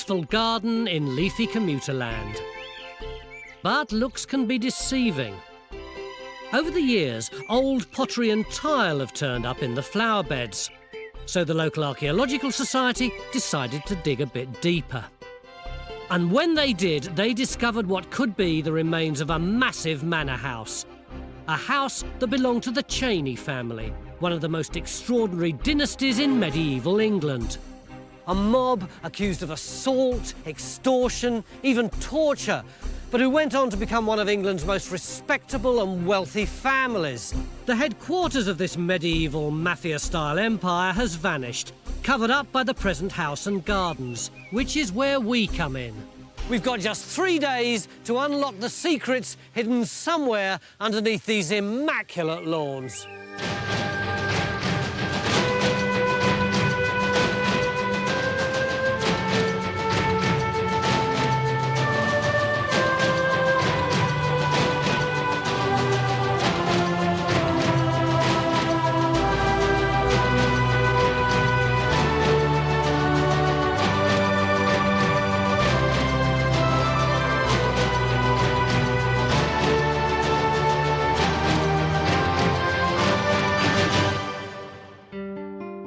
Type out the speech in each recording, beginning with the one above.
peaceful garden in leafy commuter land. But looks can be deceiving. Over the years, old pottery and tile have turned up in the flower beds. So the local Archaeological Society decided to dig a bit deeper. And when they did, they discovered what could be the remains of a massive manor house. A house that belonged to the Cheney family, one of the most extraordinary dynasties in medieval England. A mob accused of assault, extortion, even torture, but who went on to become one of England's most respectable and wealthy families. The headquarters of this medieval mafia-style empire has vanished, covered up by the present house and gardens, which is where we come in. We've got just 3 days to unlock the secrets hidden somewhere underneath these immaculate lawns.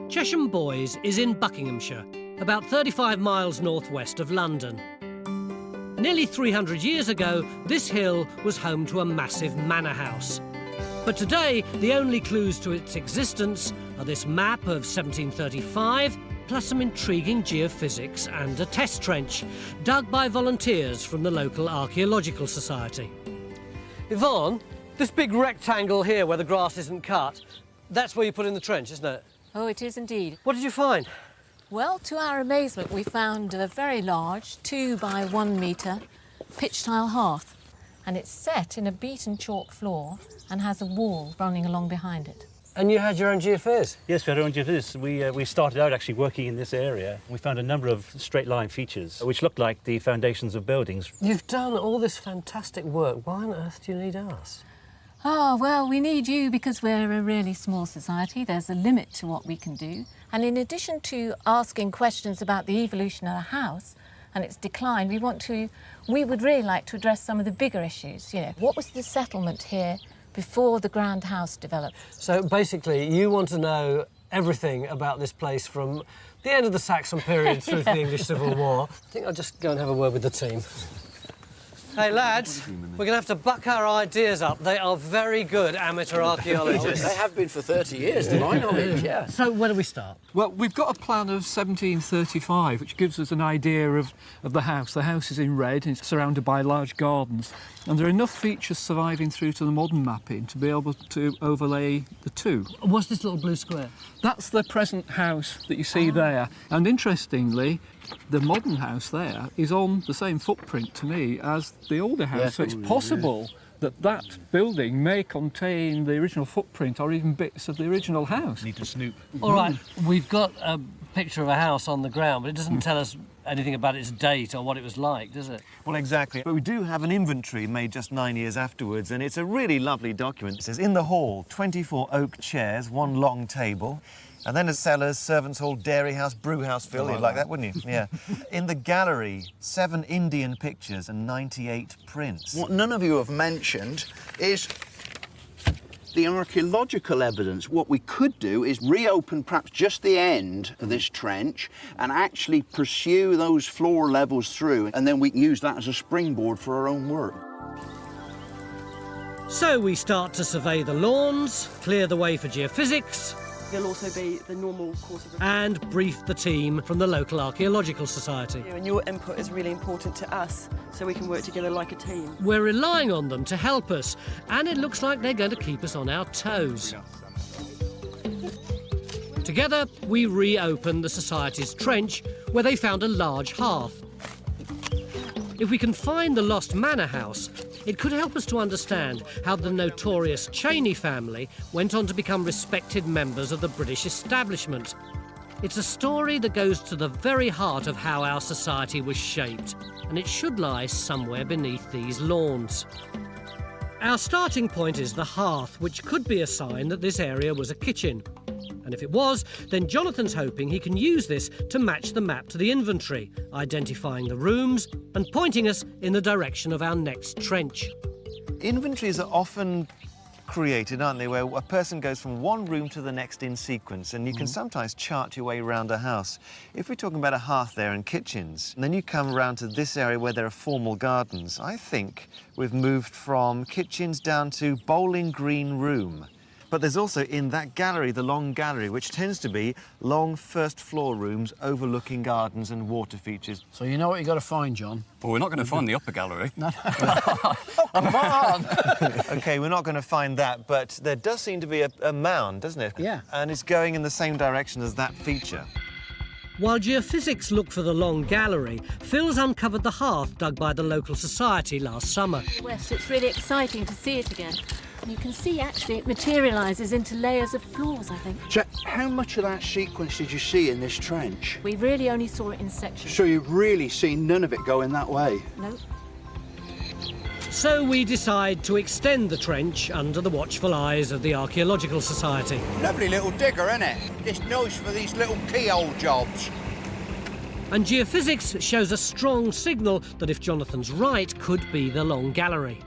Chesham Bois is in Buckinghamshire, about 35 miles northwest of London. Nearly 300 years ago, this hill was home to a massive manor house. But today, the only clues to its existence are this map of 1735, plus some intriguing geophysics and a test trench, dug by volunteers from the local Archaeological Society. Yvonne, this big rectangle here where the grass isn't cut, that's where you put in the trench, isn't it? Oh, it is indeed. What did you find? Well, to our amazement, we found a very large 2 by 1 metre pitch tile hearth, and it's set in a beaten chalk floor and has a wall running along behind it. And you had your own geophys? Yes, we had our own geophys. We started out actually working in this area. We found a number of straight line features which looked like the foundations of buildings. You've done all this fantastic work. Why on earth do you need us? Oh, well, we need you because we're a really small society. There's a limit to what we can do. And in addition to asking questions about the evolution of the house and its decline, we would really like to address some of the bigger issues. You know, what was the settlement here before the grand house developed? So basically, you want to know everything about this place from the end of the Saxon period through to the English Civil War. I think I'll just go and have a word with the team. Hey, lads, we're going to have to buck our ideas up. They are very good amateur archaeologists. They have been for 30 years, to my knowledge, yeah. So where do we start? Well, we've got a plan of 1735, which gives us an idea of the house. The house is in red, and it's surrounded by large gardens. And there are enough features surviving through to the modern mapping to be able to overlay the two. What's this little blue square? That's the present house that you see there. And interestingly, the modern house there is on the same footprint to me as the older house. So it's possible that that building may contain the original footprint or even bits of the original house. Need to snoop. All right, we've got a picture of a house on the ground, but it doesn't tell us anything about its date or what it was like, does it? Well, exactly. But we do have an inventory made just 9 years afterwards, and it's a really lovely document. It says, in the hall, 24 oak chairs, 1 long table, and then a cellars, servants' hall, dairy house, brew house, Phil. You'd like that, wouldn't you? Yeah. In the gallery, 7 Indian pictures and 98 prints. What none of you have mentioned is the archaeological evidence. What we could do is reopen perhaps just the end of this trench and actually pursue those floor levels through, and then we can use that as a springboard for our own work. So we start to survey the lawns, clear the way for geophysics, There'll also be the normal course of... and brief the team from the local Archaeological Society. And your input is really important to us, so we can work together like a team. We're relying on them to help us, and it looks like they're going to keep us on our toes. Together, we reopen the Society's trench, where they found a large hearth. If we can find the lost manor house, it could help us to understand how the notorious Cheney family went on to become respected members of the British establishment. It's a story that goes to the very heart of how our society was shaped, and it should lie somewhere beneath these lawns. Our starting point is the hearth, which could be a sign that this area was a kitchen. And if it was, then Jonathan's hoping he can use this to match the map to the inventory, identifying the rooms and pointing us in the direction of our next trench. Inventories are often created, aren't they, where a person goes from one room to the next in sequence, and you can sometimes chart your way around a house. If we're talking about a hearth there and kitchens, and then you come around to this area where there are formal gardens, I think we've moved from kitchens down to bowling green room. But there's also in that gallery, the long gallery, which tends to be long first floor rooms overlooking gardens and water features. So you know what you've got to find, John? Well, we're not going to find the upper gallery. No. Oh, come on! OK, we're not going to find that, but there does seem to be a mound, doesn't it? Yeah. And it's going in the same direction as that feature. While geophysics look for the long gallery, Phil's uncovered the hearth dug by the local society last summer. West, it's really exciting to see it again. You can see, actually, it materialises into layers of floors, I think. How much of that sequence did you see in this trench? We really only saw it in sections. So you've really seen none of it going that way? No. So we decide to extend the trench under the watchful eyes of the Archaeological Society. Lovely little digger, isn't it? It's nice for these little keyhole jobs. And geophysics shows a strong signal that, if Jonathan's right, could be the long gallery.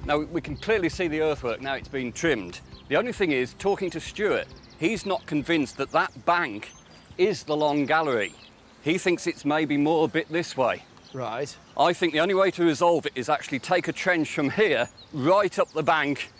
Now, we can clearly see the earthwork now it's been trimmed. The only thing is, talking to Stuart, he's not convinced that that bank is the long gallery. He thinks it's maybe more a bit this way. Right. I think the only way to resolve it is actually take a trench from here, right up the bank,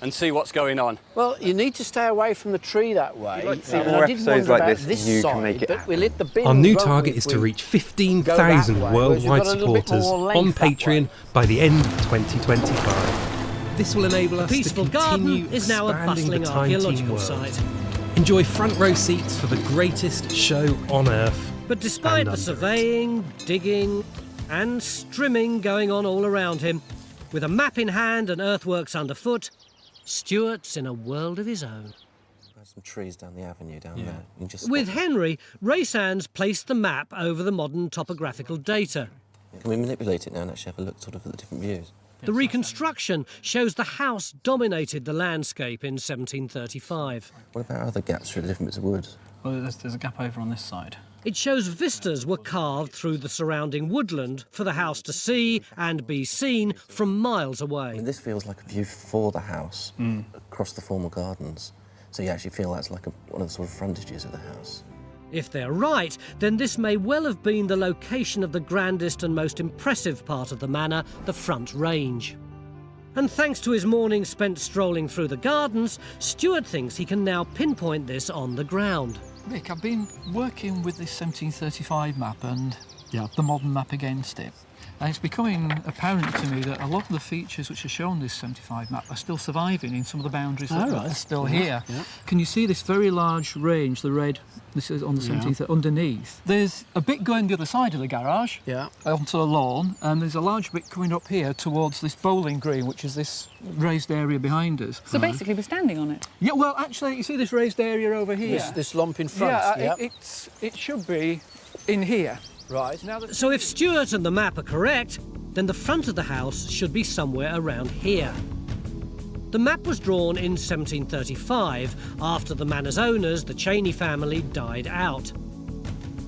and see what's going on. Well, you need to stay away from the tree that way. like to see And more I did episodes wonder like about this, this you can side, make it but we'll hit the bin. Our new won't we, target if is to we reach go 15,000 that way, worldwide whereas you've got a little bit supporters more length on that way. Patreon by the end of 2025. This will enable us Peaceful to continue Garden is now a expanding the bustling Time archaeological Team world. site. Enjoy front row seats for the greatest show on Earth. But despite And the under it. surveying, digging and strimming going on all around him, with a map in hand and earthworks underfoot, Stuart's in a world of his own. There's some trees down the avenue down there. You can just With spot Henry, Ray Sands placed the map over the modern topographical data. them. Can we manipulate it now and actually have a look sort of at the different views? The reconstruction shows the house dominated the landscape in 1735. What about other gaps through the different bits of wood? Well, there's a gap over on this side. It shows vistas were carved through the surrounding woodland for the house to see and be seen from miles I away. mean, this feels like a view for the house across the formal gardens. So you actually feel that's like one of the sort of frontages of the house. If they're right, then this may well have been the location of the grandest and most impressive part of the manor, the front range. And thanks to his morning spent strolling through the gardens, Stuart thinks he can now pinpoint this on the ground. Rick, I've been working with this 1735 map and the modern map against it. And it's becoming apparent to me that a lot of the features which are shown in this 75 map are still surviving in some of the boundaries that are still here. Yeah. Can you see this very large range, the red, this is on the 17th, underneath? There's a bit going the other side of the garage, onto the lawn, and there's a large bit coming up here towards this bowling green, which is this raised area behind us. So basically we're standing on it? Yeah, well, actually, you see this raised area over here? This lump in front. Yeah, it should be in here. Right. Now that So if Stuart and the map are correct, then the front of the house should be somewhere around here. The map was drawn in 1735, after the manor's owners, the Cheney family, died out.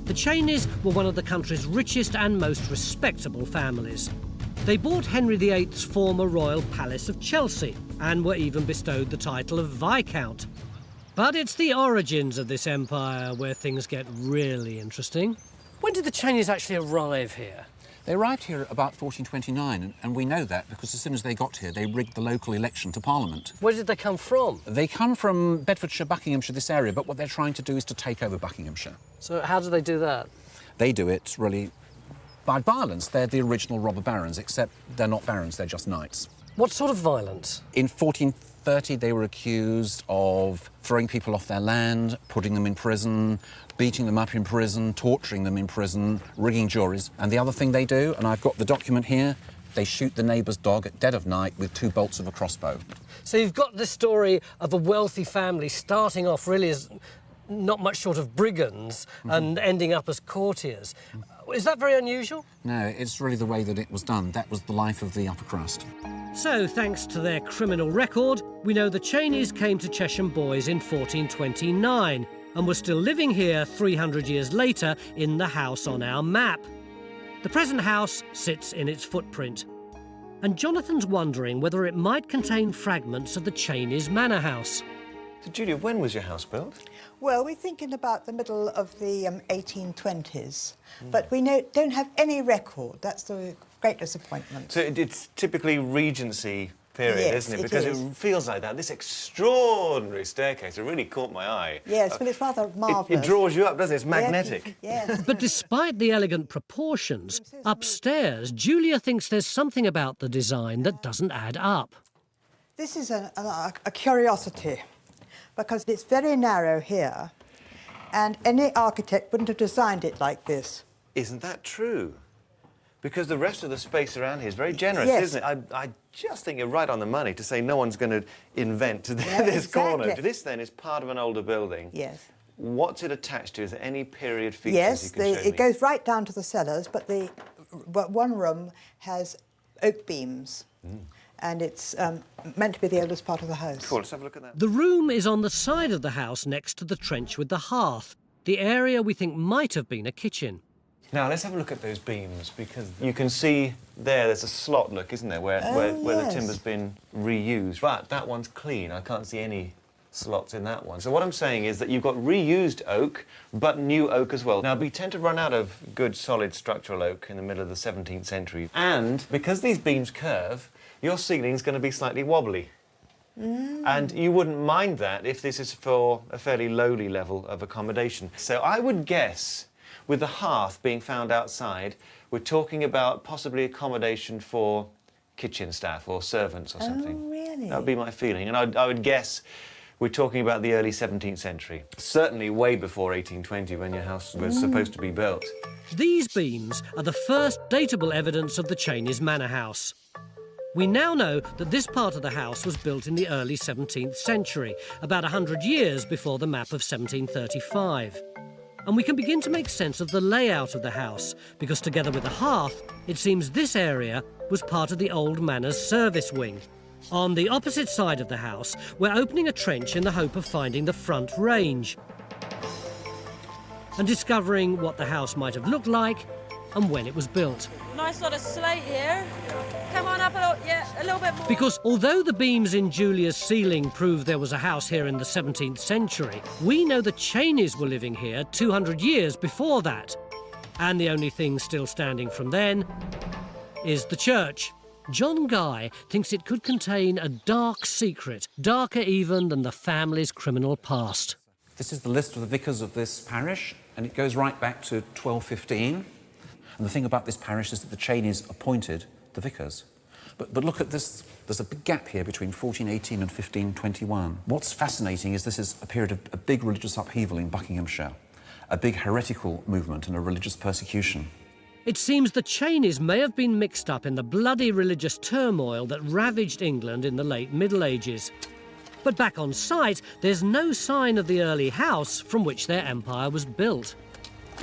The Cheneys were one of the country's richest and most respectable families. They bought Henry VIII's former royal palace of Chelsea and were even bestowed the title of Viscount. But it's the origins of this empire where things get really interesting. When did the Cheneys actually arrive here? They arrived here about 1429, and we know that because as soon as they got here, they rigged the local election to Parliament. Where did they come from? They come from Bedfordshire, Buckinghamshire, this area, but what they're trying to do is to take over Buckinghamshire. So how do they do that? They do it, really, by violence. They're the original robber barons, except they're not barons, they're just knights. What sort of violence? In 1430, they were accused of throwing people off their land, putting them in prison, beating them up in prison, torturing them in prison, rigging juries. And the other thing they do, and I've got the document here, they shoot the neighbour's dog at dead of night with 2 bolts of a crossbow. So you've got this story of a wealthy family starting off really as not much short of brigands and ending up as courtiers. Is that very unusual? No, it's really the way that it was done. That was the life of the upper crust. So, thanks to their criminal record, we know the Cheneys came to Chesham Bois in 1429 and were still living here 300 years later in the house on our map. The present house sits in its footprint. And Jonathan's wondering whether it might contain fragments of the Cheneys' manor house. So, Julia, when was your house built? Well, we're thinking about the middle of the 1820s, but we don't have any record. That's the great disappointment. So it's typically Regency period, Yes, isn't it? it Because is. it feels like that. This extraordinary staircase, it really caught my eye. Yes, well, it's rather It marvellous. draws you up, doesn't it? It's magnetic. Yes. But despite the elegant proportions, upstairs, Julia thinks there's something about the design that doesn't add up. This is a curiosity, because it's very narrow here, and any architect wouldn't have designed it like this. Isn't that true? Because the rest of the space around here is very generous, Yes. isn't it? I just think you're right on the money to say no one's going to invent Yeah, this corner. exactly. This, then, is part of an older building. Yes. What's it attached to? Is there any period features Yes, you can show me? it goes right down to the cellars, but one room has oak beams, and it's meant to be the oldest part of the house. Cool, let's have a look at that. The room is on the side of the house next to the trench with the hearth, the area we think might have been a kitchen. Now, let's have a look at those beams, because you can see there's a slot look, isn't there, where the yes. timber's been reused. But that one's clean. I can't see any slots in that one. So what I'm saying is that you've got reused oak, but new oak as well. Now, we tend to run out of good, solid structural oak in the middle of the 17th century. And because these beams curve, your ceiling's going to be slightly wobbly. And you wouldn't mind that if this is for a fairly lowly level of accommodation. So I would guess, with the hearth being found outside, we're talking about possibly accommodation for kitchen staff or servants or something. Oh, really? That would be my feeling. And I would guess we're talking about the early 17th century. Certainly way before 1820, when your house was supposed to be built. These beams are the first datable evidence of the Cheneys' manor house. We now know that this part of the house was built in the early 17th century, about 100 years before the map of 1735. And we can begin to make sense of the layout of the house, because together with the hearth, it seems this area was part of the old manor's service wing. On the opposite side of the house, we're opening a trench in the hope of finding the front range and discovering what the house might have looked like and when it was built. Nice sort of slate here. Come on up a little bit more. Because although the beams in Julia's ceiling prove there was a house here in the 17th century, we know the Cheneys were living here 200 years before that. And the only thing still standing from then is the church. John Guy thinks it could contain a dark secret, darker even than the family's criminal past. This is the list of the vicars of this parish, and it goes right back to 1215. And the thing about this parish is that the Cheneys appointed the vicars. But look at this, there's a big gap here between 1418 and 1521. What's fascinating is this is a period of a big religious upheaval in Buckinghamshire, a big heretical movement and a religious persecution. It seems the Cheneys may have been mixed up in the bloody religious turmoil that ravaged England in the late Middle Ages. But back on site, there's no sign of the early house from which their empire was built.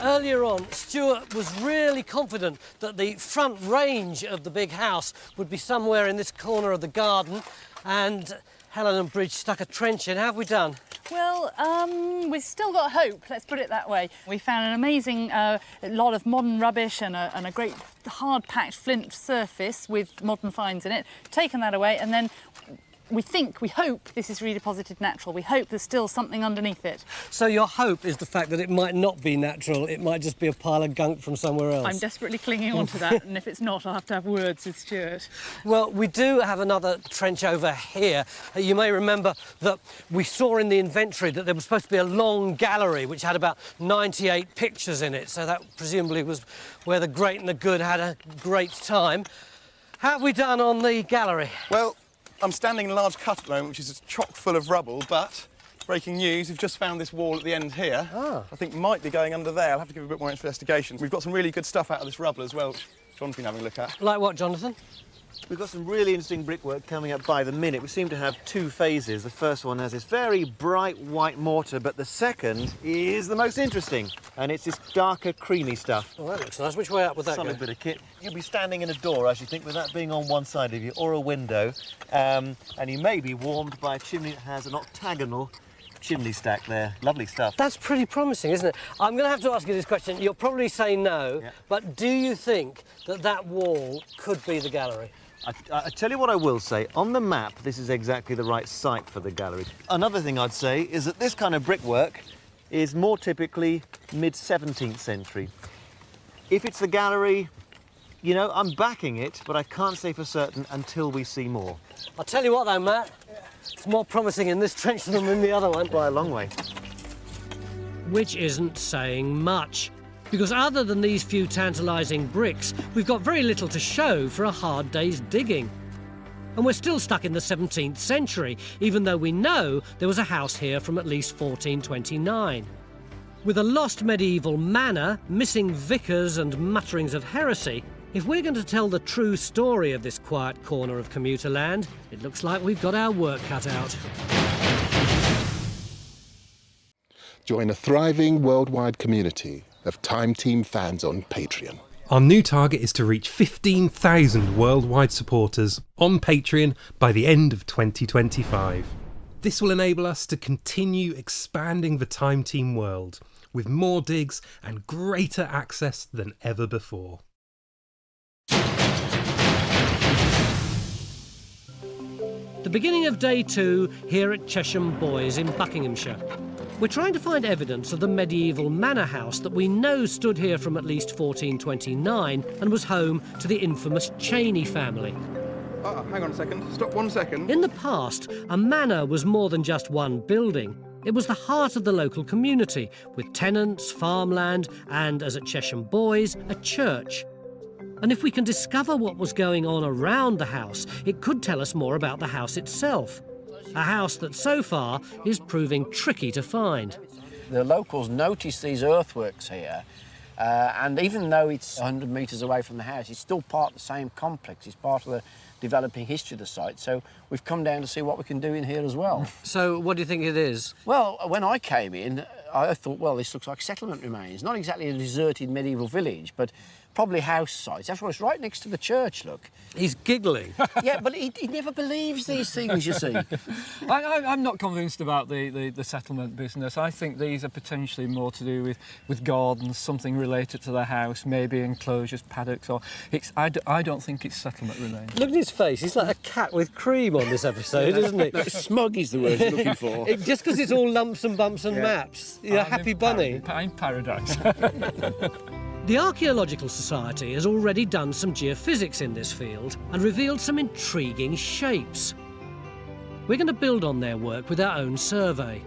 Earlier on, Stuart was really confident that the front range of the big house would be somewhere in this corner of the garden, and Helen and Bridge stuck a trench in. How have we done? Well, we've still got hope, let's put it that way. We found an amazing lot of modern rubbish and a great hard-packed flint surface with modern finds in it, taken that away, and then we hope this is redeposited natural. We hope there's still something underneath it. So your hope is the fact that it might not be natural, it might just be a pile of gunk from somewhere else? I'm desperately clinging on to that, and if it's not, I'll have to have words with Stuart. Well, we do have another trench over here. You may remember that we saw in the inventory that there was supposed to be a long gallery which had about 98 pictures in it, so that presumably was where the great and the good had a great time. How have we done on the gallery? Well, I'm standing in a large cut at the moment, which is chock full of rubble, but breaking news, we've just found this wall at the end here. I think might be going under there. I'll have to give a bit more investigation. We've got some really good stuff out of this rubble as well, which John's been having a look at. Like what, Jonathan? We've got some really interesting brickwork coming up by the minute. We seem to have two phases. The first one has this very bright white mortar, but the second is the most interesting, and it's this darker, creamy stuff. Oh, that looks nice. Which way up would that Solid go? bit of kit. You'll be standing in a door, as you think, with that being on one side of you, or a window, and you may be warmed by a chimney that has an octagonal chimney stack there. Lovely stuff. That's pretty promising, isn't it? I'm going to have to ask you this question. You'll probably say no, but do you think that that wall could be the gallery? I tell you what I will say, on the map this is exactly the right site for the gallery. Another thing I'd say is that this kind of brickwork is more typically mid-17th century. If it's the gallery, you know, I'm backing it, but I can't say for certain until we see more. I'll tell you what though, Matt, it's more promising in this trench than in the other one. By a long way. Which isn't saying much. Because other than these few tantalising bricks, we've got very little to show for a hard day's digging. And we're still stuck in the 17th century, even though we know there was a house here from at least 1429. With a lost medieval manor, missing vicars and mutterings of heresy, if we're going to tell the true story of this quiet corner of commuter land, it looks like we've got our work cut out. Join a thriving worldwide community of Time Team fans on Patreon. Our new target is to reach 15,000 worldwide supporters on Patreon by the end of 2025. This will enable us to continue expanding the Time Team world with more digs and greater access than ever before. The beginning of day 2 here at Chesham Bois in Buckinghamshire. We're trying to find evidence of the medieval manor house that we know stood here from at least 1429 and was home to the infamous Cheney family. Hang on a second. Stop 1 second. In the past, a manor was more than just one building. It was the heart of the local community, with tenants, farmland, and, as at Chesham Bois, a church. And if we can discover what was going on around the house, it could tell us more about the house itself. A house that so far is proving tricky to find. The locals noticed these earthworks here, and even though it's 100 metres away from the house, it's still part of the same complex. It's part of the developing history of the site, so we've come down to see what we can do in here as well. So what do you think it is? Well, when I came in, I thought, well, this looks like settlement remains. Not exactly a deserted medieval village, but probably house sites. That's why it's right next to the church, look. He's giggling. Yeah, but he never believes these things, you see. I'm not convinced about the settlement business. I think these are potentially more to do with gardens, something related to the house, maybe enclosures, paddocks, or... I don't think it's settlement remains. Look at his face. He's like a cat with cream on this episode, isn't he? No, smug is the word you're looking for. Just because it's all lumps and bumps and maps. You're a happy bunny. I'm paradise. The Archaeological Society has already done some geophysics in this field and revealed some intriguing shapes. We're going to build on their work with our own survey.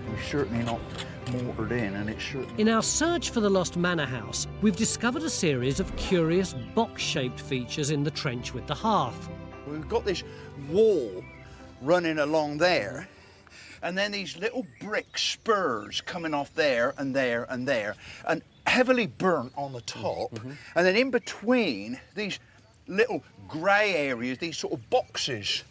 We're certainly not mortared in, and it's certainly... In our search for the lost manor house, we've discovered a series of curious box-shaped features in the trench with the hearth. We've got this wall running along there, and then these little brick spurs coming off there and there and there, and heavily burnt on the top, and then in between these little grey areas, these sort of boxes.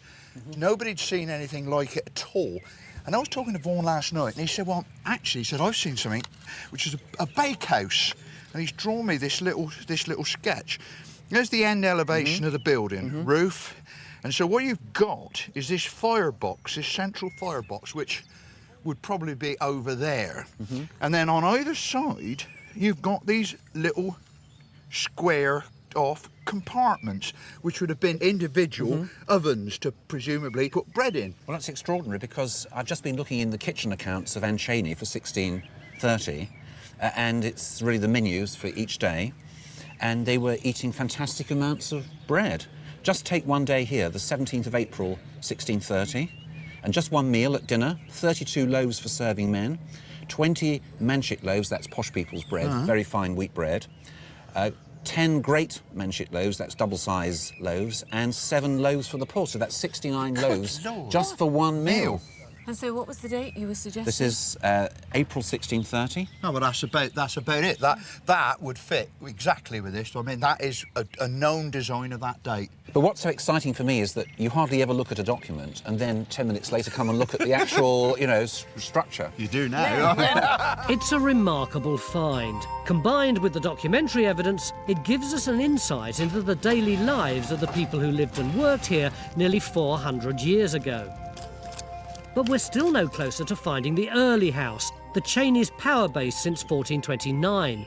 Nobody'd seen anything like it at all. And I was talking to Vaughan last night, and he said, well, actually, he said, I've seen something which is a bakehouse, and he's drawn me this little sketch. There's the end elevation of the building, roof, and so what you've got is this firebox, this central firebox, which would probably be over there. And then on either side, you've got these little square-off compartments, which would have been individual ovens to presumably put bread in. Well, that's extraordinary, because I've just been looking in the kitchen accounts of Anne Cheney for 1630, and it's really the menus for each day, and they were eating fantastic amounts of bread. Just take one day here, the 17th of April, 1630, and just one meal at dinner, 32 loaves for serving men, 20 manchik loaves, that's posh people's bread, very fine wheat bread, 10 great manchik loaves, that's double-size loaves, and 7 loaves for the poor, so that's 69 loaves just for one meal. And so what was the date you were suggesting? This is April 1630. No, but that's about it. That would fit exactly with this. I mean, that is a known design of that date. But what's so exciting for me is that you hardly ever look at a document and then 10 minutes later come and look at the actual, you know, structure. You do now. It's a remarkable find. Combined with the documentary evidence, it gives us an insight into the daily lives of the people who lived and worked here nearly 400 years ago. But we're still no closer to finding the early house, the Cheney's power base since 1429.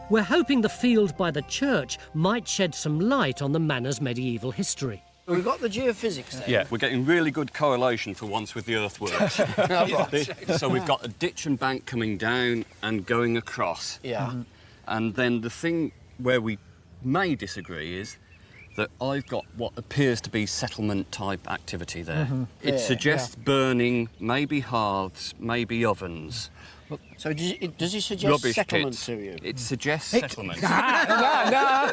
We're hoping the field by the church might shed some light on the manor's medieval history. We've got the geophysics there. Yeah, we're getting really good correlation for once with the earthworks. So we've got a ditch and bank coming down and going across. Yeah. And then the thing where we may disagree is that I've got what appears to be settlement-type activity there. It suggests burning, maybe hearths, maybe ovens. So does it suggest Rubbish settlement pits. to you? It suggests settlement. No.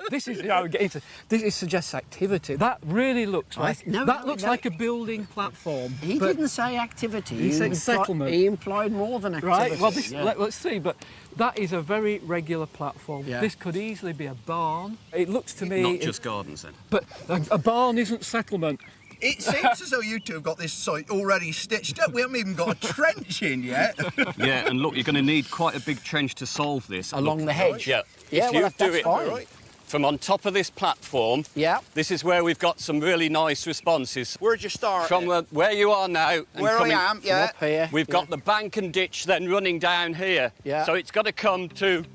This suggests activity. That really looks like like a building platform. He didn't say activity. He said settlement. He implied more than activity. Right. Well, let's see. But that is a very regular platform. Yeah. This could easily be a barn. It looks to me. Not just gardens then. But a barn isn't settlement. It seems as though you two have got this site already stitched up. We haven't even got a trench in yet. Yeah, and look, you're going to need quite a big trench to solve this. Along the hedge? Yeah. Yeah, if well, you do that's it fine. from on top of this platform, this is where we've got some really nice responses. Where'd you start? From where you are now. And where I am, yeah. Up here. We've got the bank and ditch then running down here. Yeah. So it's got to come to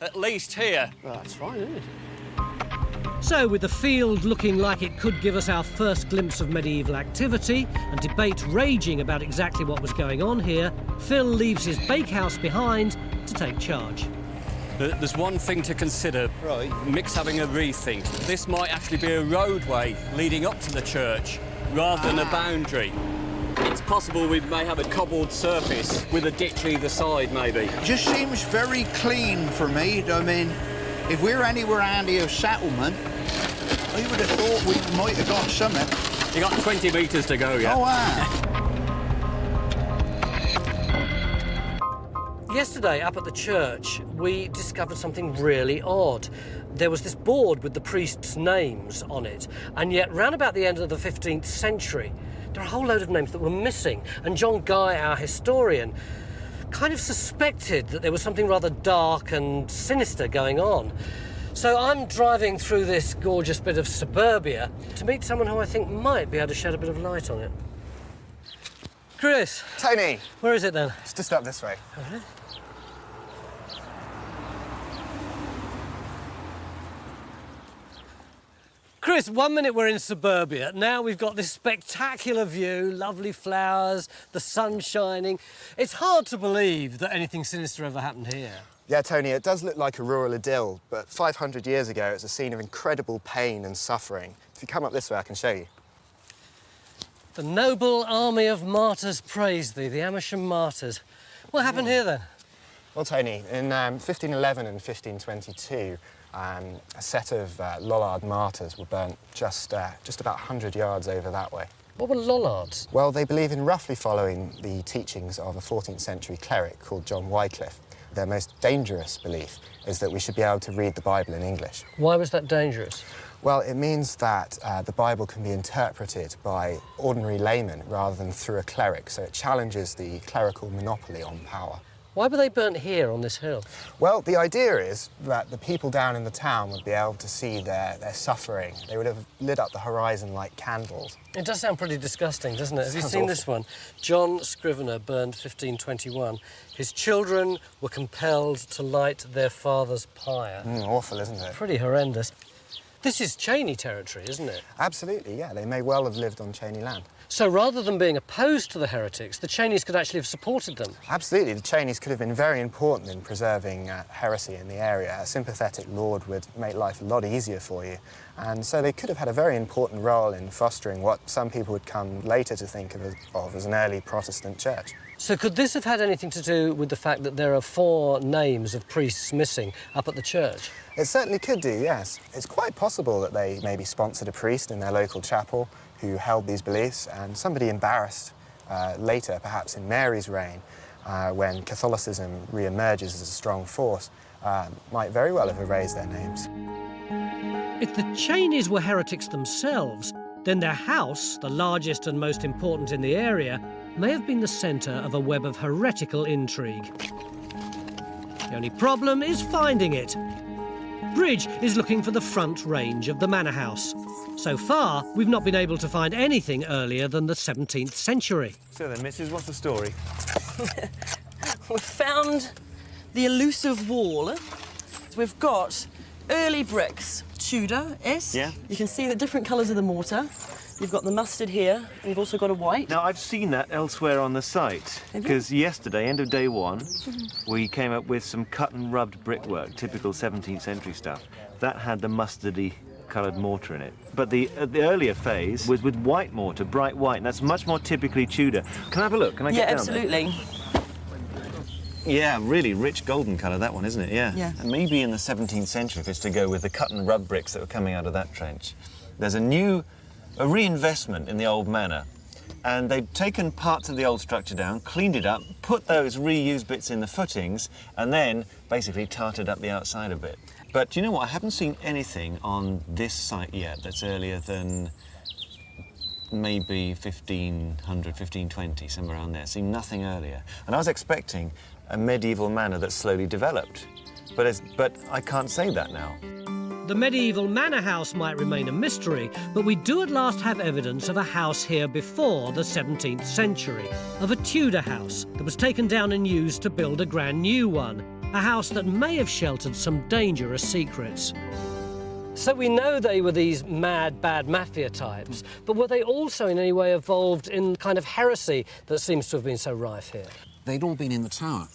at least here. Well, that's fine, isn't it? So, with the field looking like it could give us our first glimpse of medieval activity and debate raging about exactly what was going on here, Phil leaves his bakehouse behind to take charge. There's one thing to consider. Right. Mick's having a rethink. This might actually be a roadway leading up to the church rather than a boundary. It's possible we may have a cobbled surface with a ditch either side, maybe. Just seems very clean for me. I mean, if we're anywhere handy of settlement, I would have thought we might have got something. You got 20 metres to go, yeah? Oh, wow. Yesterday, up at the church, we discovered something really odd. There was this board with the priests' names on it, and yet round about the end of the 15th century, there are a whole load of names that were missing, and John Guy, our historian, kind of suspected that there was something rather dark and sinister going on. So I'm driving through this gorgeous bit of suburbia to meet someone who I think might be able to shed a bit of light on it. Chris. Tony. Where is it then? It's just up this way. Okay. Chris, 1 minute we're in suburbia, now we've got this spectacular view, lovely flowers, the sun shining. It's hard to believe that anything sinister ever happened here. Yeah, Tony, it does look like a rural idyll, but 500 years ago it's a scene of incredible pain and suffering. If you come up this way, I can show you. The noble army of martyrs praise thee, the Amersham martyrs. What happened here then? Well, Tony, in 1511 and 1522, a set of Lollard martyrs were burnt just about 100 yards over that way. What were Lollards? Well, they believe in roughly following the teachings of a 14th century cleric called John Wycliffe. Their most dangerous belief is that we should be able to read the Bible in English. Why was that dangerous? Well, it means that the Bible can be interpreted by ordinary laymen rather than through a cleric, so it challenges the clerical monopoly on power. Why were they burnt here on this hill? Well, the idea is that the people down in the town would be able to see their suffering. They would have lit up the horizon like candles. It does sound pretty disgusting, doesn't it? Have you Sounds seen awful. this one? John Scrivener burned 1521. His children were compelled to light their father's pyre. Awful, isn't it? Pretty horrendous. This is Cheney territory, isn't it? Absolutely, yeah. They may well have lived on Cheney land. So rather than being opposed to the heretics, the Cheneys could actually have supported them. Absolutely. The Cheneys could have been very important in preserving heresy in the area. A sympathetic lord would make life a lot easier for you. And so they could have had a very important role in fostering what some people would come later to think of as an early Protestant church. So could this have had anything to do with the fact that there are 4 names of priests missing up at the church? It certainly could do, yes. It's quite possible that they maybe sponsored a priest in their local chapel who held these beliefs, and somebody embarrassed later, perhaps in Mary's reign, when Catholicism re-emerges as a strong force, might very well have erased their names. If the Cheneys were heretics themselves, then their house, the largest and most important in the area, may have been the centre of a web of heretical intrigue. The only problem is finding it. Bridge is looking for the front range of the manor house. So far, we've not been able to find anything earlier than the 17th century. So then, Mrs., what's the story? We've found the elusive wall. We've got early bricks, Tudor, yes? Yeah. You can see the different colours of the mortar. You've got the mustard here, and you've also got a white. Now, I've seen that elsewhere on the site, because yesterday, end of day 1, we came up with some cut and rubbed brickwork, typical 17th century stuff. That had the mustardy coloured mortar in it. But the earlier phase was with white mortar, bright white, and that's much more typically Tudor. Can I have a look? Can I get down absolutely. there? Yeah, really rich golden colour, that one, isn't it? Yeah. And maybe in the 17th century, if it's to go with the cut and rub bricks that were coming out of that trench. There's a reinvestment in the old manor, and they'd taken parts of the old structure down, cleaned it up, put those reused bits in the footings, and then basically tarted up the outside a bit. But do you know what? I haven't seen anything on this site yet that's earlier than maybe 1500, 1520, somewhere around there. Seen nothing earlier. And I was expecting a medieval manor that slowly developed, but I can't say that now. The medieval manor house might remain a mystery, but we do at last have evidence of a house here before the 17th century, of a Tudor house that was taken down and used to build a brand new one, a house that may have sheltered some dangerous secrets. So we know they were these mad, bad mafia types, but were they also in any way involved in the kind of heresy that seems to have been so rife here? They'd all been in the tower.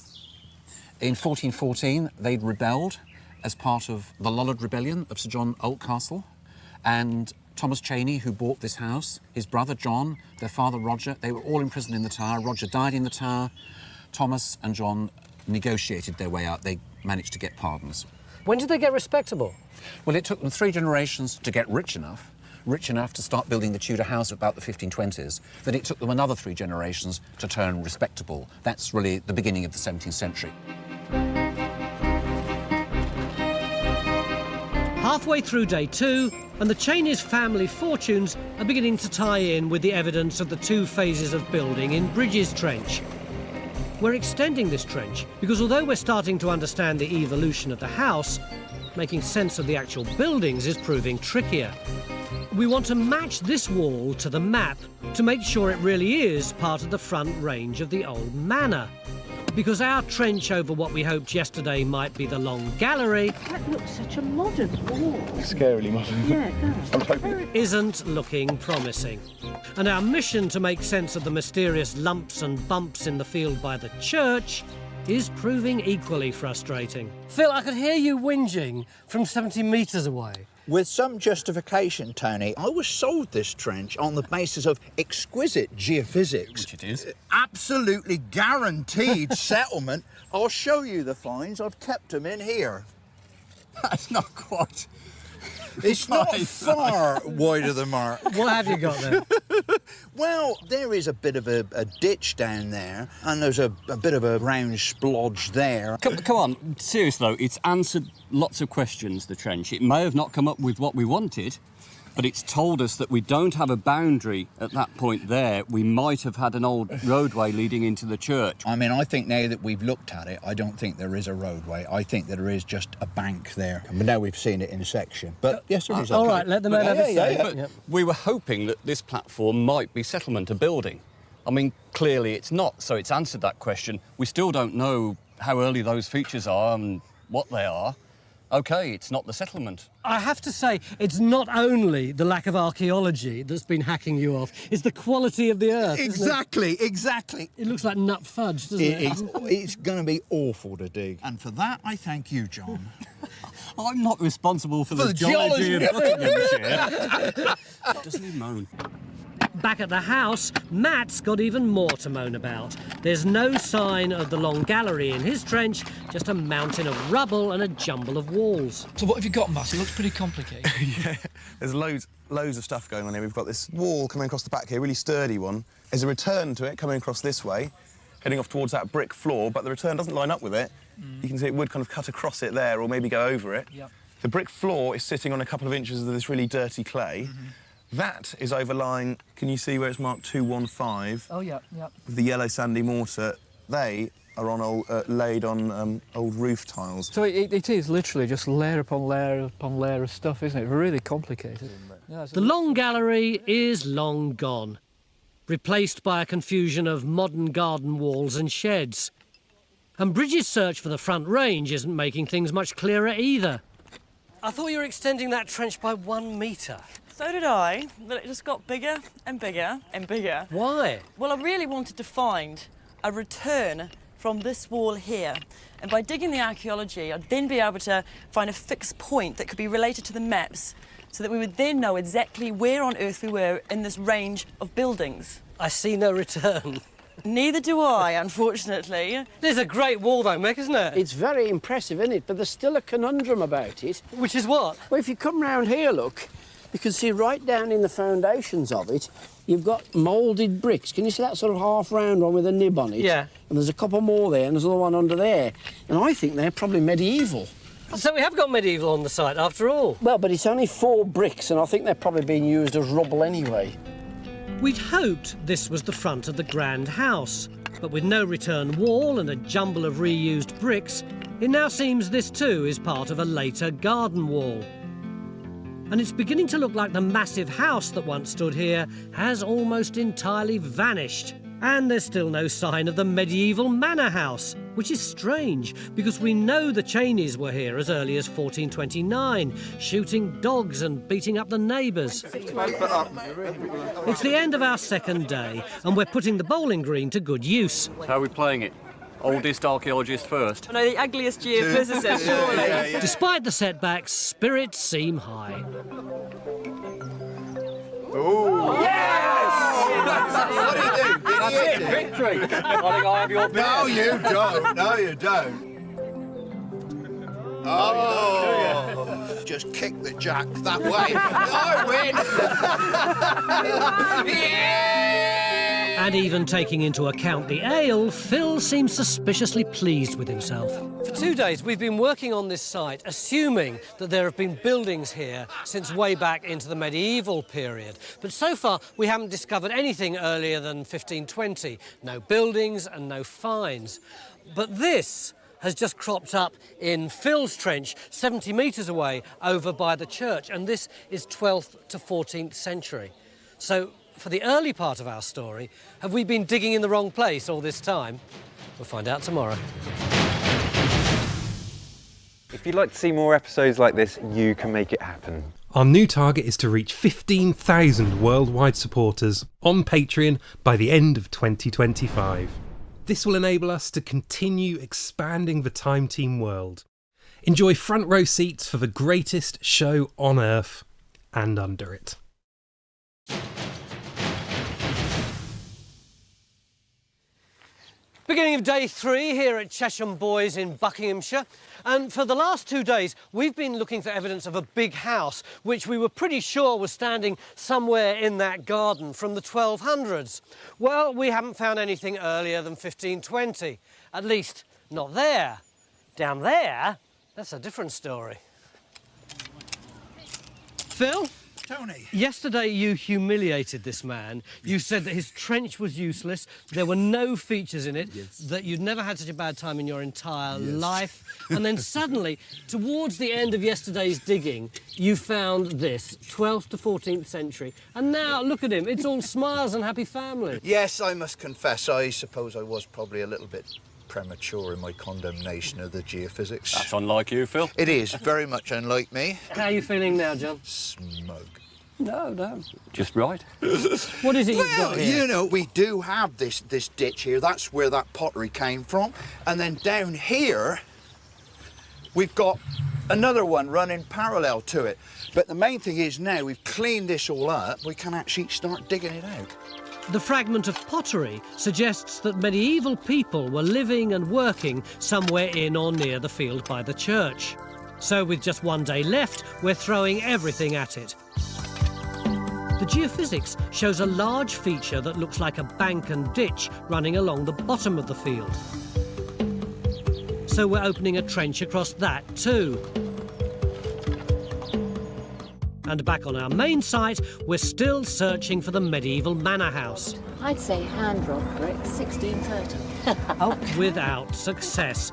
In 1414, they'd rebelled as part of the Lollard Rebellion of Sir John Oldcastle, and Thomas Cheney, who bought this house, his brother John, their father Roger, they were all imprisoned in the tower. Roger died in the tower. Thomas and John negotiated their way out. They managed to get pardons. When did they get respectable? Well, it took them 3 generations to get rich enough to start building the Tudor house at about the 1520s. Then it took them another 3 generations to turn respectable. That's really the beginning of the 17th century. Halfway through day 2, and the Cheneys' family fortunes are beginning to tie in with the evidence of the 2 phases of building in Bridge's Trench. We're extending this trench because although we're starting to understand the evolution of the house, making sense of the actual buildings is proving trickier. We want to match this wall to the map to make sure it really is part of the front range of the old manor. Because our trench over what we hoped yesterday might be the long gallery... That looks such a modern wall. Scarily modern. Yeah, it does. ...isn't looking promising. And our mission to make sense of the mysterious lumps and bumps in the field by the church is proving equally frustrating. Phil, I could hear you whinging from 70 metres away. With some justification, Tony, I was sold this trench on the basis of exquisite geophysics. Which it is. Absolutely guaranteed settlement. I'll show you the finds. I've kept them in here. That's not quite... It's not far wide of the mark. What have you got there? Well, there is a bit of a ditch down there, and there's a bit of a round splodge there. Come on, seriously though, it's answered lots of questions, the trench. It may have not come up with what we wanted, but it's told us that we don't have a boundary at that point there. We might have had an old roadway leading into the church. I mean, I think now that we've looked at it, I don't think there is a roadway. I think that there is just a bank there. But now we've seen it in section. But yes, there is. All right, let the man have a say. But we were hoping that this platform might be settlement, a building. I mean, clearly it's not, so it's answered that question. We still don't know how early those features are and what they are. OK, it's not the settlement. I have to say, it's not only the lack of archaeology that's been hacking you off, it's the quality of the earth. Exactly, exactly. It looks like nut fudge, doesn't it? It's going to be awful to dig. And for that, I thank you, John. I'm not responsible for the geology of Buckinghamshire. Doesn't he moan? Back at the house, Matt's got even more to moan about. There's no sign of the long gallery in his trench, just a mountain of rubble and a jumble of walls. So what have you got, Matt? It looks pretty complicated. Yeah, there's loads of stuff going on here. We've got this wall coming across the back here, really sturdy one. There's a return to it coming across this way, heading off towards that brick floor, but the return doesn't line up with it. You can see it would kind of cut across it there or maybe go over it. Yep. The brick floor is sitting on a couple of inches of this really dirty clay. That is overlying, can you see where it's marked 215? Oh, yeah, yeah. With the yellow sandy mortar. They are on laid on old roof tiles. So it is literally just layer upon layer of stuff, isn't it? Really complicated. Yeah, The long gallery is long gone, replaced by a confusion of modern garden walls and sheds. And Bridget's search for the front range isn't making things much clearer either. I thought you were extending that trench by 1 metre. So did I, but it just got bigger and bigger and bigger. Why? Well, I really wanted to find a return from this wall here. And by digging the archaeology, I'd then be able to find a fixed point that could be related to the maps so that we would then know exactly where on earth we were in this range of buildings. I see no return. Neither do I, unfortunately. There's a great wall though, Mick, isn't it? It's very impressive, isn't it? But there's still a conundrum about it. Which is what? Well, if you come round here, look, you can see right down in the foundations of it, you've got moulded bricks. Can you see that sort of half-round one with a nib on it? Yeah. And there's a couple more there, and there's another one under there. And I think they're probably medieval. So we have got medieval on the site after all. Well, but it's only 4 bricks, and I think they're probably being used as rubble anyway. We'd hoped this was the front of the grand house, but with no return wall and a jumble of reused bricks, it now seems this too is part of a later garden wall. And it's beginning to look like the massive house that once stood here has almost entirely vanished. And there's still no sign of the medieval manor house, which is strange because we know the Cheneys were here as early as 1429, shooting dogs and beating up the neighbours. It's the end of our second day, and we're putting the bowling green to good use. How are we playing it? Oldest archaeologist first. No, the ugliest geophysicist, surely. Despite the setbacks, spirits seem high. Oh! Yes! What do you do? That's it, victory! I think I have your beer. No, you don't. No, you don't. Oh! Just kick the jack that way. I win! Yeah! And even taking into account the ale, Phil seems suspiciously pleased with himself. For 2 days, we've been working on this site, assuming that there have been buildings here since way back into the medieval period. But so far, we haven't discovered anything earlier than 1520. No buildings and no finds. But this has just cropped up in Phil's trench, 70 metres away, over by the church. And this is 12th to 14th century. So, for the early part of our story, have we been digging in the wrong place all this time? We'll find out tomorrow. If you'd like to see more episodes like this, you can make it happen. Our new target is to reach 15,000 worldwide supporters on Patreon by the end of 2025. This will enable us to continue expanding the Time Team world. Enjoy front row seats for the greatest show on Earth and under it. Beginning of day 3 here at Chesham Bois in Buckinghamshire. And for the last 2 days, we've been looking for evidence of a big house, which we were pretty sure was standing somewhere in that garden from the 1200s. Well, we haven't found anything earlier than 1520. At least, not there. Down there, that's a different story. Phil? Tony. Yesterday you humiliated this man. You said that his trench was useless, there were no features in it, that you'd never had such a bad time in your entire life. And then suddenly, towards the end of yesterday's digging, you found this, 12th to 14th century. And now, look at him, it's all smiles and happy family. Yes, I must confess, I suppose I was probably a little bit premature in my condemnation of the geophysics. That's unlike you, Phil. It is, very much unlike me. How are you feeling now, John? Smoke. No. Just right. What is it you've got here? You know, we do have this ditch here. That's where that pottery came from. And then down here, we've got another one running parallel to it. But the main thing is now we've cleaned this all up, we can actually start digging it out. The fragment of pottery suggests that medieval people were living and working somewhere in or near the field by the church. So with just one day left, we're throwing everything at it. The geophysics shows a large feature that looks like a bank and ditch running along the bottom of the field. So we're opening a trench across that too. And back on our main site, we're still searching for the medieval manor house. I'd say hand-robbed brick, 1630. Without success.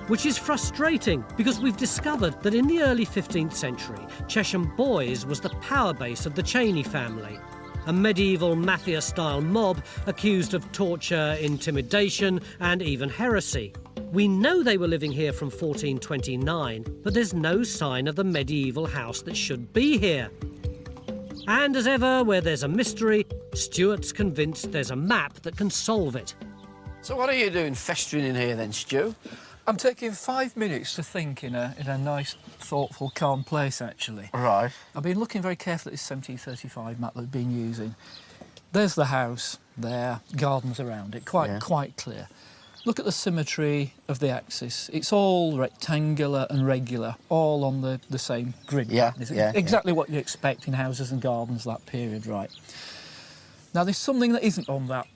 Which is frustrating, because we've discovered that in the early 15th century, Chesham Bois was the power base of the Cheney family, a medieval mafia-style mob accused of torture, intimidation, and even heresy. We know they were living here from 1429, but there's no sign of the medieval house that should be here. And as ever, where there's a mystery, Stuart's convinced there's a map that can solve it. So what are you doing festering in here then, Stu? I'm taking 5 minutes to think in a nice, thoughtful, calm place, actually. Right. I've been looking very carefully at this 1735 map that we've been using. There's the house there, gardens around it, quite clear. Look at the symmetry of the axis. It's all rectangular and regular, all on the same grid. Yeah, exactly what you expect in houses and gardens that period, right? Now, there's something that isn't on that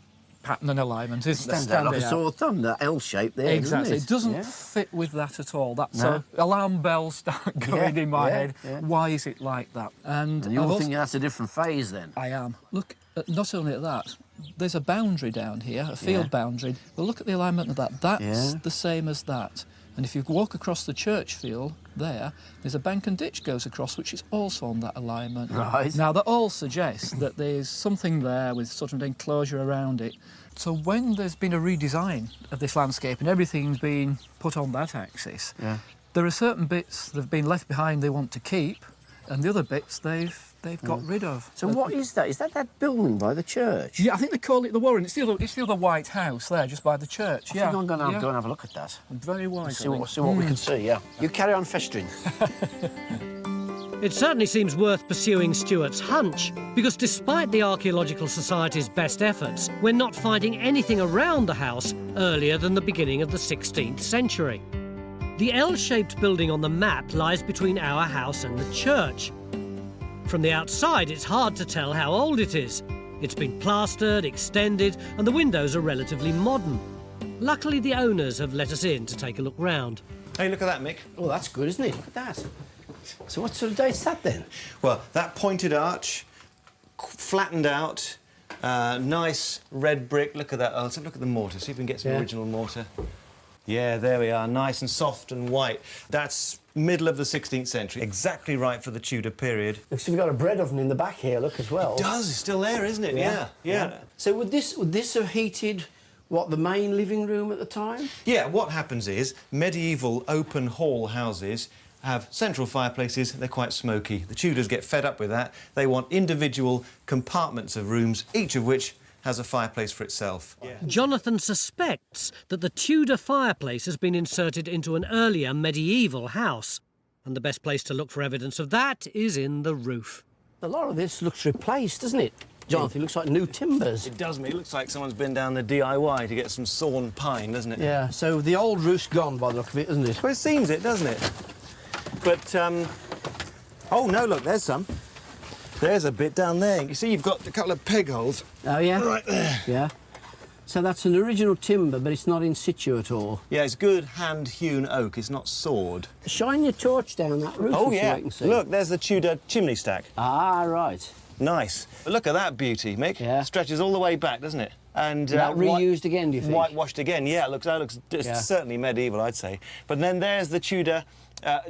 pattern and alignment, isn't there? Stand out like a sore thumb, that L shape there. Exactly. It doesn't fit with that at all. So alarm bells start going in my head. Yeah. Why is it like that? And you're thinking that's a different phase then? I am. Look, not only at that, there's a boundary down here, a field boundary. But look at the alignment of that. That's the same as that. And if you walk across the church field there's a bank and ditch goes across, which is also on that alignment. Right. Now, that all suggests that there's something there with sort of an enclosure around it. So when there's been a redesign of this landscape and everything's been put on that axis, there are certain bits that have been left behind they want to keep, and the other bits they've got rid of. So what is that? Is that building by the church? Yeah, I think they call it the Warren. It's the other white house there, just by the church. I think I'm going to go and have a look at that. Very wise. See what we can see, You carry on festering. It certainly seems worth pursuing Stuart's hunch, because despite the Archaeological Society's best efforts, we're not finding anything around the house earlier than the beginning of the 16th century. The L-shaped building on the map lies between our house and the church. From the outside, it's hard to tell how old it is. It's been plastered, extended, and the windows are relatively modern. Luckily, the owners have let us in to take a look round. Hey, look at that, Mick. Oh, that's good, isn't it? Look at that. So what sort of date's that then? Well, that pointed arch, flattened out, nice red brick. Look at that. Let's have a look at the mortar, see if we can get some original mortar. Yeah, there we are, nice and soft and white. That's middle of the 16th century, exactly right for the Tudor period. So we've got a bread oven in the back here, look, as well. It does, it's still there, isn't it? Yeah. So would this have heated, the main living room at the time? Yeah, what happens is medieval open hall houses have central fireplaces, they're quite smoky. The Tudors get fed up with that. They want individual compartments of rooms, each of which has a fireplace for itself. Jonathan suspects that the Tudor fireplace has been inserted into an earlier medieval house, and the best place to look for evidence of that is in the roof. A lot of this looks replaced, doesn't it? Jonathan, it looks like new timbers. It does, me. It looks like someone's been down the DIY to get some sawn pine, doesn't it? Yeah, so the old roof's gone by the look of it, isn't it? Well, it seems it, doesn't it? But, oh, no, look, there's some. There's a bit down there. You see, you've got a couple of peg holes. Oh, yeah? Right there. Yeah. So that's an original timber, but it's not in situ at all? Yeah, it's good hand-hewn oak. It's not sawed. Shine your torch down that roof. Oh, yeah. So I can see. Look, there's the Tudor chimney stack. Ah, right. Nice. Look at that beauty, Mick. Yeah. Stretches all the way back, doesn't it? And that reused again, do you think? Whitewashed again, yeah. That looks certainly medieval, I'd say. But then there's the Tudor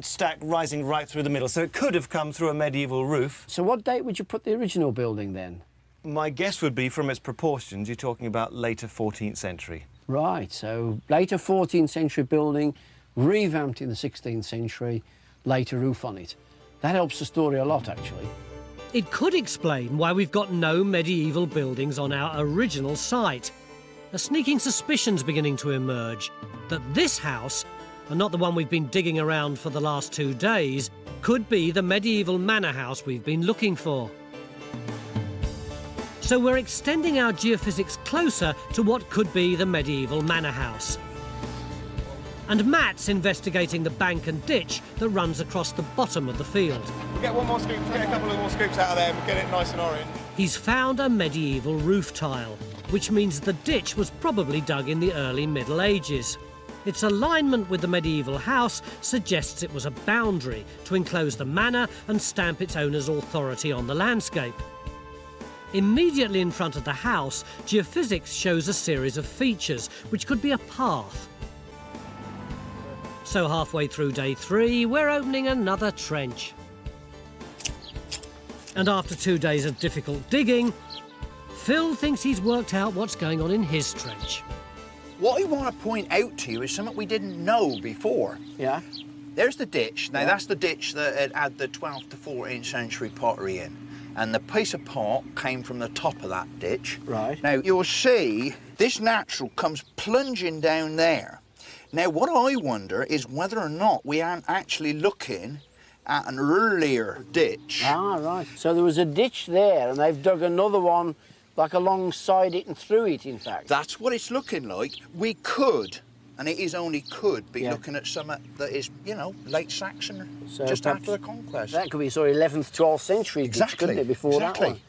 stack rising right through the middle. So it could have come through a medieval roof. So what date would you put the original building then? My guess would be, from its proportions, you're talking about later 14th century. Right, so later 14th century building, revamped in the 16th century, later roof on it. That helps the story a lot, actually. It could explain why we've got no medieval buildings on our original site. A sneaking suspicion's beginning to emerge that this house and not the one we've been digging around for the last 2 days, could be the medieval manor house we've been looking for. So we're extending our geophysics closer to what could be the medieval manor house. And Matt's investigating the bank and ditch that runs across the bottom of the field. We'll get one more scoop, get a couple of more scoops out of there and we'll get it nice and orange. He's found a medieval roof tile, which means the ditch was probably dug in the early Middle Ages. Its alignment with the medieval house suggests it was a boundary to enclose the manor and stamp its owner's authority on the landscape. Immediately in front of the house, geophysics shows a series of features, which could be a path. So halfway through day 3, we're opening another trench. And after 2 days of difficult digging, Phil thinks he's worked out what's going on in his trench. What I want to point out to you is something we didn't know before. Yeah? There's the ditch. Now, that's the ditch that had the 12th to 14th century pottery in. And the piece of pot came from the top of that ditch. Right. Now, you'll see this natural comes plunging down there. Now, what I wonder is whether or not we aren't actually looking at an earlier ditch. Ah, right. So there was a ditch there, and they've dug another one, like alongside it and through it, in fact. That's what it's looking like. We could, and it is only could, be looking at something that is, you know, late Saxon, So just perhaps after the conquest. That could be sort of 11th, 12th century ditch, couldn't it, before that one?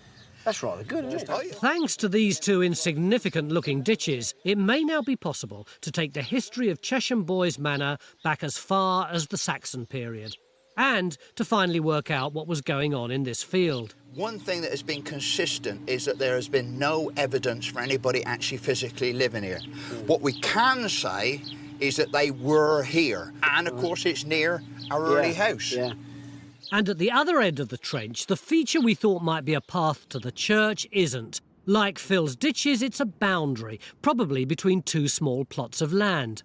That's rather good, isn't it? Thanks to these 2 insignificant-looking ditches, it may now be possible to take the history of Chesham Bois Manor back as far as the Saxon period, and to finally work out what was going on in this field. One thing that has been consistent is that there has been no evidence for anybody actually physically living here. What we can say is that they were here, and of course it's near our early house. Yeah. And at the other end of the trench, the feature we thought might be a path to the church isn't. Like Phil's ditches, it's a boundary, probably between 2 small plots of land.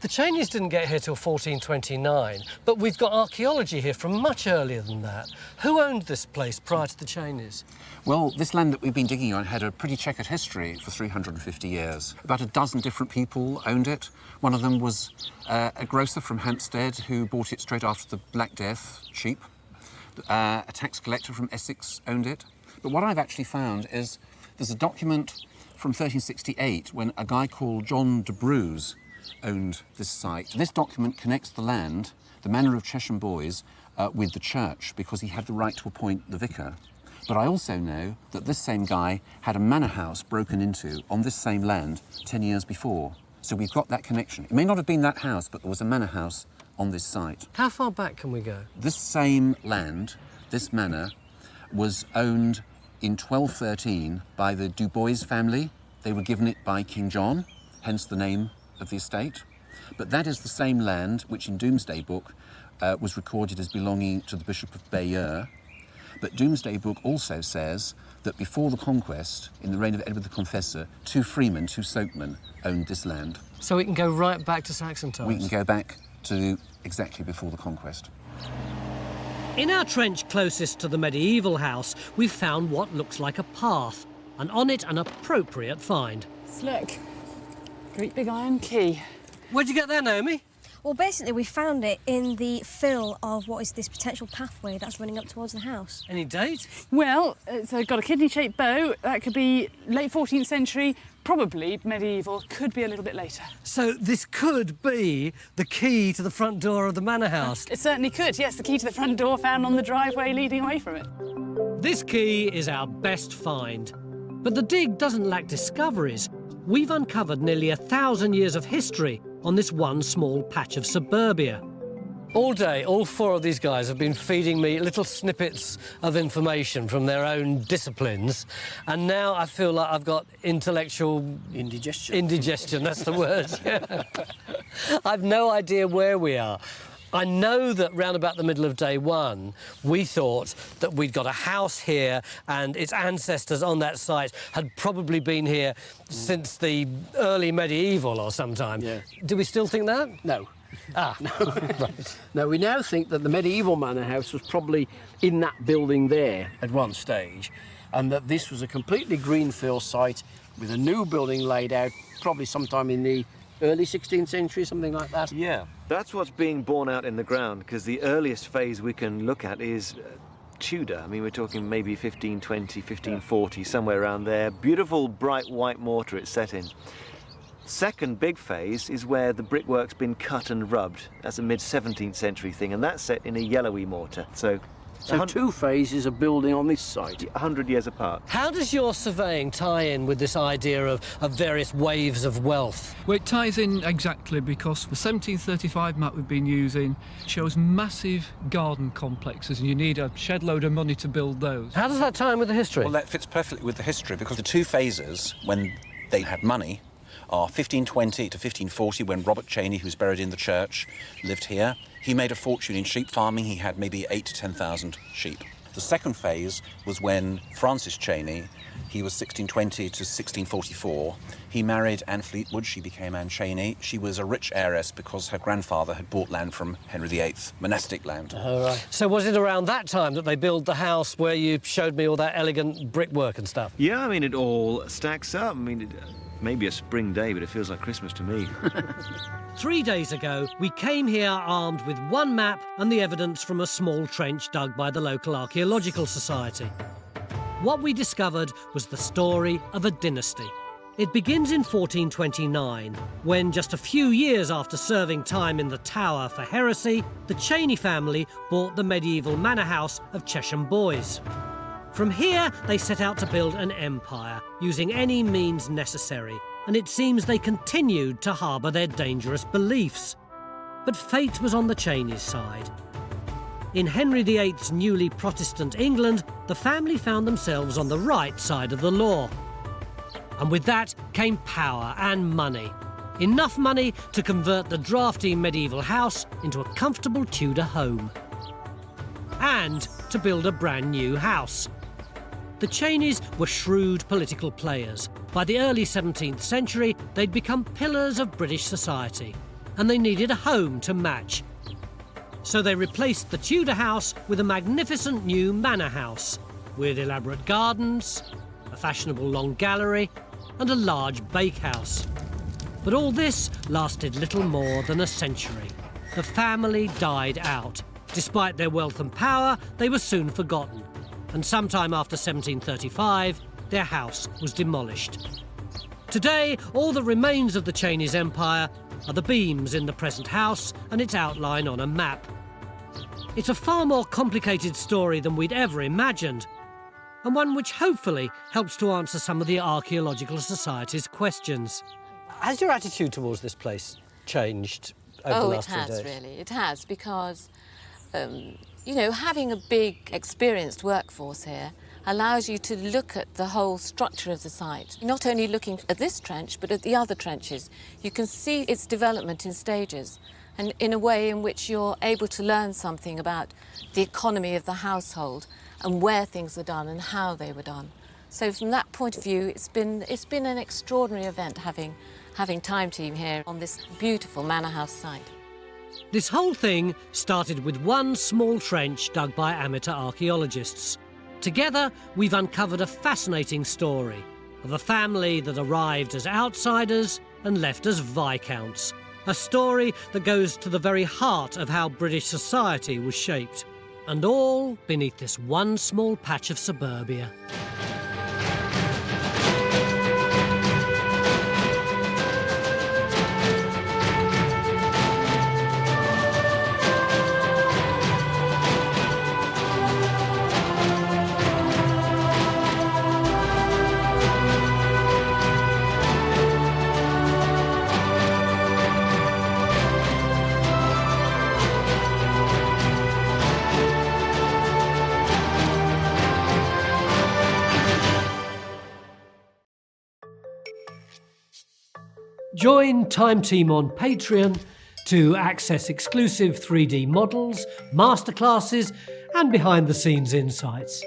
The Cheneys didn't get here till 1429, but we've got archaeology here from much earlier than that. Who owned this place prior to the Cheneys? Well, this land that we've been digging on had a pretty checkered history for 350 years. About a dozen different people owned it. One of them was a grocer from Hampstead who bought it straight after the Black Death, cheap. A tax collector from Essex owned it. But what I've actually found is there's a document from 1368 when a guy called John de Bruce owned this site. This document connects the land, the manor of Chesham Bois, with the church because he had the right to appoint the vicar. But I also know that this same guy had a manor house broken into on this same land 10 years before. So we've got that connection. It may not have been that house, but there was a manor house on this site. How far back can we go? This same land, this manor, was owned in 1213 by the Du Bois family. They were given it by King John, hence the name of the estate. But that is the same land which in Domesday Book was recorded as belonging to the Bishop of Bayeux. But Domesday Book also says that before the conquest, in the reign of Edward the Confessor, 2 freemen, 2 soakmen, owned this land. So we can go right back to Saxon times? We can go back to exactly before the conquest. In our trench closest to the medieval house, we've found what looks like a path, and on it an appropriate find. Look, great big iron key. Where'd you get that, Naomi? Well, basically, we found it in the fill of what is this potential pathway that's running up towards the house. Any date? Well, it's got a kidney-shaped bow. That could be late 14th century, probably medieval, could be a little bit later. So this could be the key to the front door of the manor house? It certainly could, yes, the key to the front door found on the driveway leading away from it. This key is our best find. But the dig doesn't lack discoveries. We've uncovered nearly 1,000 years of history on this one small patch of suburbia. All day, all 4 of these guys have been feeding me little snippets of information from their own disciplines, and now I feel like I've got intellectual... Indigestion. Indigestion, that's the word. Yeah. I've no idea where we are. I know that round about the middle of day 1, we thought that we'd got a house here and its ancestors on that site had probably been here since the early medieval or sometime. Yeah. Do we still think that? No. Ah. Right. No, we now think that the medieval manor house was probably in that building there at one stage, and that this was a completely greenfield site with a new building laid out probably sometime in the early 16th century, something like that. Yeah, that's what's being borne out in the ground, because the earliest phase we can look at is Tudor. I mean, we're talking maybe 1520, 1540, somewhere around there. Beautiful, bright white mortar it's set in. Second big phase is where the brickwork's been cut and rubbed. That's a mid-17th century thing, and that's set in a yellowy mortar. So two phases of building on this site. 100 years apart. How does your surveying tie in with this idea of various waves of wealth? Well, it ties in exactly because the 1735 map we've been using shows massive garden complexes, and you need a shed load of money to build those. How does that tie in with the history? Well, that fits perfectly with the history, because the two phases, when they had money, are 1520 to 1540, when Robert Cheney, who's buried in the church, lived here. He made a fortune in sheep farming. He had maybe 8,000 to 10,000 sheep. The second phase was when Francis Cheney, he was 1620 to 1644. He married Anne Fleetwood. She became Anne Cheney. She was a rich heiress because her grandfather had bought land from Henry VIII, monastic land. Oh, right. So was it around that time that they built the house where you showed me all that elegant brickwork and stuff? Yeah, I mean, it all stacks up. I mean, maybe a spring day, but it feels like Christmas to me. 3 days ago, we came here armed with one map and the evidence from a small trench dug by the local Archaeological Society. What we discovered was the story of a dynasty. It begins in 1429, when just a few years after serving time in the Tower for heresy, the Cheney family bought the medieval manor house of Chesham Bois. From here, they set out to build an empire, using any means necessary, and it seems they continued to harbour their dangerous beliefs. But fate was on the Cheneys' side. In Henry VIII's newly Protestant England, the family found themselves on the right side of the law. And with that came power and money. Enough money to convert the drafty medieval house into a comfortable Tudor home. And to build a brand new house. The Cheneys were shrewd political players. By the early 17th century, they'd become pillars of British society, and they needed a home to match. So they replaced the Tudor house with a magnificent new manor house, with elaborate gardens, a fashionable long gallery, and a large bakehouse. But all this lasted little more than a century. The family died out. Despite their wealth and power, they were soon forgotten. And sometime after 1735, their house was demolished. Today, all that remains of the Cheneys' empire are the beams in the present house and its outline on a map. It's a far more complicated story than we'd ever imagined, and one which hopefully helps to answer some of the Archaeological Society's questions. Has your attitude towards this place changed over the last 3 days? Oh, it has, really. It has, because you know, having a big, experienced workforce here allows you to look at the whole structure of the site. Not only looking at this trench, but at the other trenches. You can see its development in stages, and in a way in which you're able to learn something about the economy of the household and where things were done and how they were done. So from that point of view, it's been an extraordinary event having Time Team here on this beautiful manor house site. This whole thing started with one small trench dug by amateur archaeologists. Together, we've uncovered a fascinating story of a family that arrived as outsiders and left as viscounts. A story that goes to the very heart of how British society was shaped. And all beneath this one small patch of suburbia. Join Time Team on Patreon to access exclusive 3D models, masterclasses, and behind-the-scenes insights.